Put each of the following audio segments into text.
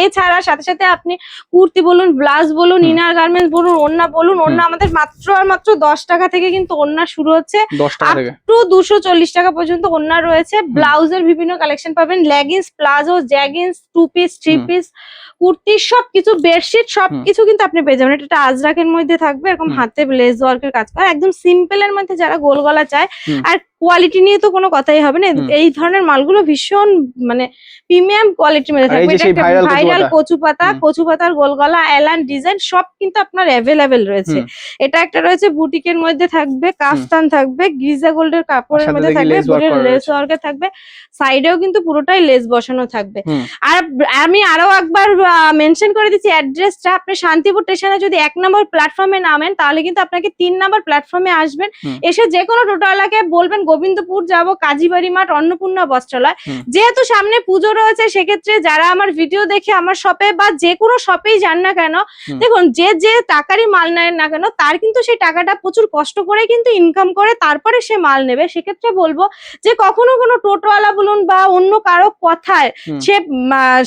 এছাড়া সাথে সাথে আপনি কুর্তি বলুন, ব্লাউজ বলুন, ইনার গার্মেন্টস বলুন, ওড়না বলুন, ওড়না আমাদের মাত্র আর মাত্র 10 টাকা থেকে কিন্তু ওড়না শুরু হচ্ছে, 10 টাকা থেকে আপ টু 240 টাকা পর্যন্ত ওড়না রয়েছে। ব্লাউজের বিভিন্ন কালেকশন পাবেন, leggings, palazzo, jeggings, 2 piece, 3 piece, kurti, সবকিছু, বেডশিট সবকিছু কিন্তু আপনি পেয়ে যাবেন। এটা আজরাকের মধ্যে থাকবে, এরকম হাতে লেস ওয়ার্কের কাজ করা, একদম সিম্পল এর মধ্যে যারা গোল গলা চায়। আর কোয়ালিটি নিয়ে তো কোনো কথাই হবে না, এই ধরনের মালগুলো ভীষণ মানে প্রিমিয়াম কোয়ালিটির মধ্যে থাকবে। এটা একটা ভাইরাল কচু পাতার গোল গলা, এলান ডিজাইন সব কিন্তু আপনার অ্যাভেলেবেল রয়েছে। এটা একটা রয়েছে বুটিকের মধ্যে থাকবে, কাফতান থাকবে, গ্রিজা গোল্ডের কাপড়ের মধ্যে থাকবে, লেস ওয়ার্কে থাকবে, সাইডেও কিন্তু পুরোটাই লেস বসানো থাকবে। আর আমি আরো একবার মেনশন করে দিচ্ছি অ্যাড্রেসটা, আপনি শান্তিপুর স্টেশনে যদি 1 নম্বর প্ল্যাটফর্মে নামেন তাহলে কিন্তু আপনাকে 3 নম্বর প্ল্যাটফর্মে আসবেন, এসে যে কোনো টোটোওয়ালাকে বলবেন গোবিন্দপুর যাব, কাজীবাড়ি মাঠ, অন্নপূর্ণা বস্ত্রালয়। যেহেতু সামনে পুজো রয়েছে, সেক্ষেত্রে যারা আমার ভিডিও দেখে আমার শপে বা যে কোনো শপেই যান না কেন, দেখুন যে টাকারই মাল নেয় না কেন তার কিন্তু সেই টাকাটা প্রচুর কষ্ট করে কিন্তু ইনকাম করে তারপরে সে মাল নেবে। সেক্ষেত্রে বলবো যে কখনো কোনো টোটোওয়ালা বলুন বা অন্য কারো কথায়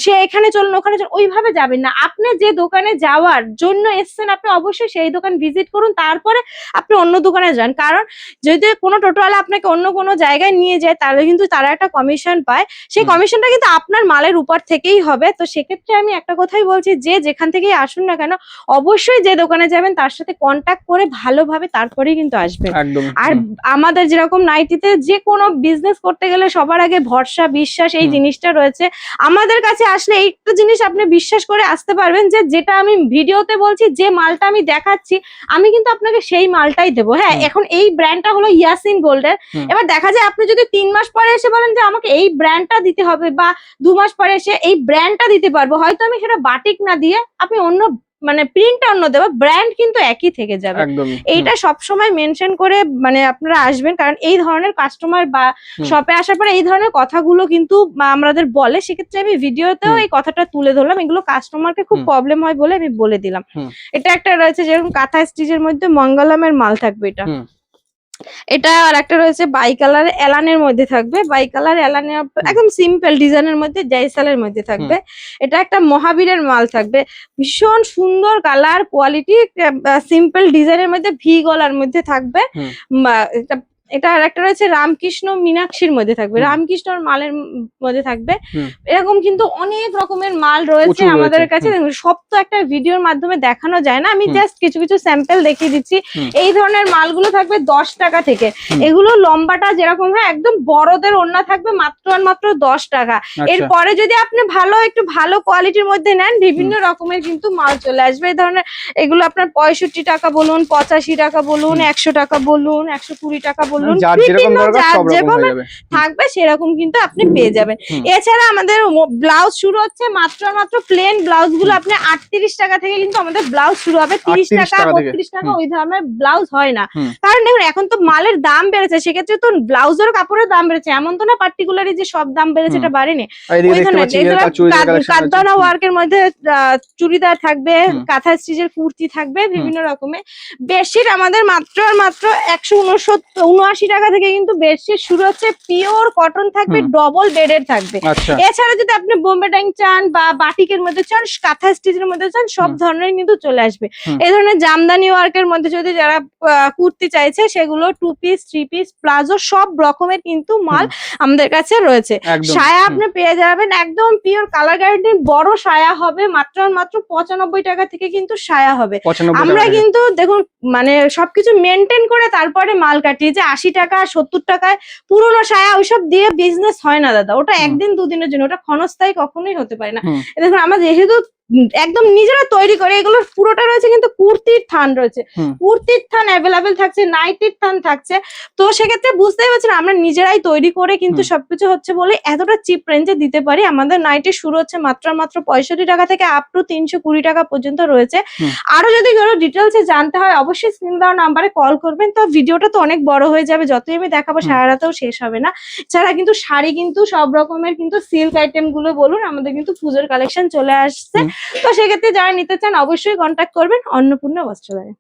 সে এখানে চলুন ওখানে চলুন ওইভাবে যাবেন না। আপনি যে দোকানে যাওয়ার জন্য এসছেন আপনি অবশ্যই সেই দোকান ভিজিট করুন, তারপরে আপনি অন্য দোকানে যান। কারণ যদি কোনো টোটোওয়ালা আপনাকে অন্য কোনো জায়গায় নিয়ে যায় তাহলে কিন্তু তারা একটা কমিশন পায়, সেই কমিশনটা কিন্তু আপনার মালের উপর থেকেই হবে। তো সেক্ষেত্রে আমি একটা কথাই বলছি, যে যেখান থেকেই আসুন না কেন অবশ্যই যে দোকানে যাবেন তার সাথে কন্ট্যাক্ট করে ভালোভাবে তারপরেই কিন্তু আসবেন। আর আমাদের যেরকম নাইটিতে যে কোনো বিজনেস করতে গেলে সবার আগে ভরসা, বিশ্বাস, এই জিনিসটা রয়েছে। আমাদের কাছে আসলে এইটা জিনিস আপনি বিশ্বাস করে আসতে পারবেন যে যেটা আমি ভিডিওতে বলছি, যে মালটা আমি দেখাচ্ছি আমি কিন্তু আপনাকে সেই মালটাই দেবো। হ্যাঁ, এখন এই ব্র্যান্ডটা হলো ইয়াসিন গোল্ডের। এবার দেখা যায় আপনি যদি 3 মাস পরে এসে বলেন যে আমাকে এই ব্র্যান্ডটা দিতে হবে, বা 2 মাস পরে এসে এই ব্র্যান্ডটা দিতে পারবো, হয়তো আমি সেটা বাটিক না দিয়ে আপনি অন্য মানে প্রিন্টটা অন্য দেবো, ব্র্যান্ড কিন্তু একই থেকে যাবে। এইটা সবসময় মেনশন করে মানে আপনারা আসবেন, কারণ এই ধরনের কাস্টমার বা শপে আসার পরে এই ধরনের কথাগুলো কিন্তু আমাদের বলে। সেক্ষেত্রে আমি ভিডিওতেও এই কথাটা তুলে ধরলাম, এগুলো কাস্টমারকে খুব প্রবলেম হয় বলে আমি বলে দিলাম। এটা একটা রয়েছে যেরকম কাঁথা স্টিচের মধ্যে মঙ্গলমের মাল থাকবে, এটা আর একটা রয়েছে বাই কালার এলানের মধ্যে থাকবে, বাই কালার এলানের একদম সিম্পল ডিজাইনের মধ্যে জাইসালের মধ্যে থাকবে। এটা একটা মহাবীরের মাল থাকবে, ভীষণ সুন্দর কালার কোয়ালিটি, সিম্পল ডিজাইনের মধ্যে ভি গলার মধ্যে থাকবে। এটা আর একটা রয়েছে রামকৃষ্ণ মীনাক্ষীর মধ্যে থাকবে, রামকৃষ্ণর মালের মধ্যে থাকবে। এরকম কিন্তু অনেক রকমের মাল রয়েছে আমাদের কাছে, সব তো একটা ভিডিওর মাধ্যমে দেখানো যায় না, আমি জাস্ট কিছু কিছু স্যাম্পল দেখিয়ে দিচ্ছি। এই ধরনের মালগুলো থাকবে 10 টাকা থেকে, এগুলো লম্বাটা যেরকম হয় একদম বড়দের ওড়না থাকবে মাত্র আর মাত্র 10 টাকা। এরপরে যদি আপনি একটু ভালো কোয়ালিটির মধ্যে নেন, বিভিন্ন রকমের কিন্তু মাল চলে আসবে। এই ধরনের এগুলো আপনার 65 টাকা বলুন, 85 টাকা বলুন, 100 টাকা বলুন, 120 টাকা বলুন, থাকবে সেরকম কিন্তু আপনি পেয়ে যাবেন। এছাড়া আমাদের ব্লাউজ শুরু হচ্ছে মাত্র প্লেন ব্লাউজ গুলো আপনি 38 টাকা থেকে কিন্তু আমাদের ব্লাউজ শুরু হবে, 30 টাকা 32 টাকা ওই ধরনের ব্লাউজ হয় না। কারণ দেখুন এখন তো মালের দাম বেড়েছে, সেক্ষেত্রে তো ব্লাউজের কাপড়ের দাম বেড়েছে, এমন তো না পার্টিকুলারলি যে সব দাম বেড়েছে এটা বাড়েনি। ওই ধরনের কাঁদানা ওয়ার্কের মধ্যে চুড়িদার থাকবে, কাঁথা স্টিচের কুর্তি থাকবে, বিভিন্ন রকমের বেডশিট আমাদের মাত্র 179 টাকা থেকে কিন্তু বেডশিট শুরু হচ্ছে, পিওর কটন থাকবে, ডবল বেডের থাকবে। এছাড়া যদি আপনি বোম্বে ডাইং চান বা বাটিকের মধ্যে চান, কাঁথা স্টিচের মধ্যে চান, সব ধরনের কিন্তু চলে আসবে। এই ধরনের জামদানি ওয়ার্কের মধ্যে যদি যারা কুর্তি চাইছে সেগুলো 2 পিস, 3 পিস, প্লাজো সব রকমের কিন্তু মাল আমাদের কাছে রয়েছে। সায়া আপনি পেয়ে যাবেন একদম পিওর কালার গ্যারান্টি, বড় সায়া হবে মাত্র 95 টাকা থেকে কিন্তু সায়া হবে। আমরা কিন্তু দেখুন মানে সবকিছু মেনটেন করে তারপরে মাল কাটি, যে 80 টাকা 70 টাকায় পুরোনো সায়া ওইসব দিয়ে বিজনেস হয় না দাদা, ওটা একদিন দুদিনের জন্য, ওটা ক্ষণস্থায়ী কখনোই হতে পারে না। দেখুন আমরা যেহেতু একদম নিজেরা তৈরি করে, এগুলো পুরোটা রয়েছে কিন্তু কুর্তির থান রয়েছে, কুর্তির থান অ্যাভেলেবেল থাকছে, নাইটির থান থাকছে। তো সেক্ষেত্রে বুঝতেই পারছেন আমরা নিজেরাই তৈরি করে কিন্তু সবকিছু হচ্ছে বলে এতটা চিপ রেঞ্জে দিতে পারি। আমাদের নাইটি শুরু হচ্ছে মাত্র 65 টাকা থেকে আপ টু 320 টাকা পর্যন্ত রয়েছে। আরো যদি কোনো ডিটেলসে জানতে হয় অবশ্যই স্ক্রিন দেওয়া নাম্বারে কল করবেন। তো ভিডিওটা তো অনেক বড় হয়ে যাবে, যতই আমি দেখাবো সারা রাতেও শেষ হবে না। এছাড়া কিন্তু শাড়ি কিন্তু সব রকমের কিন্তু সিল্ক আইটেম গুলো বলুন আমাদের কিন্তু পুজোর কালেকশন চলে আসছে। তো সেক্ষেত্রে যারা নিতে চান অবশ্যই কন্ট্যাক্ট করবেন অন্নপূর্ণা বস্ত্রালয়ে।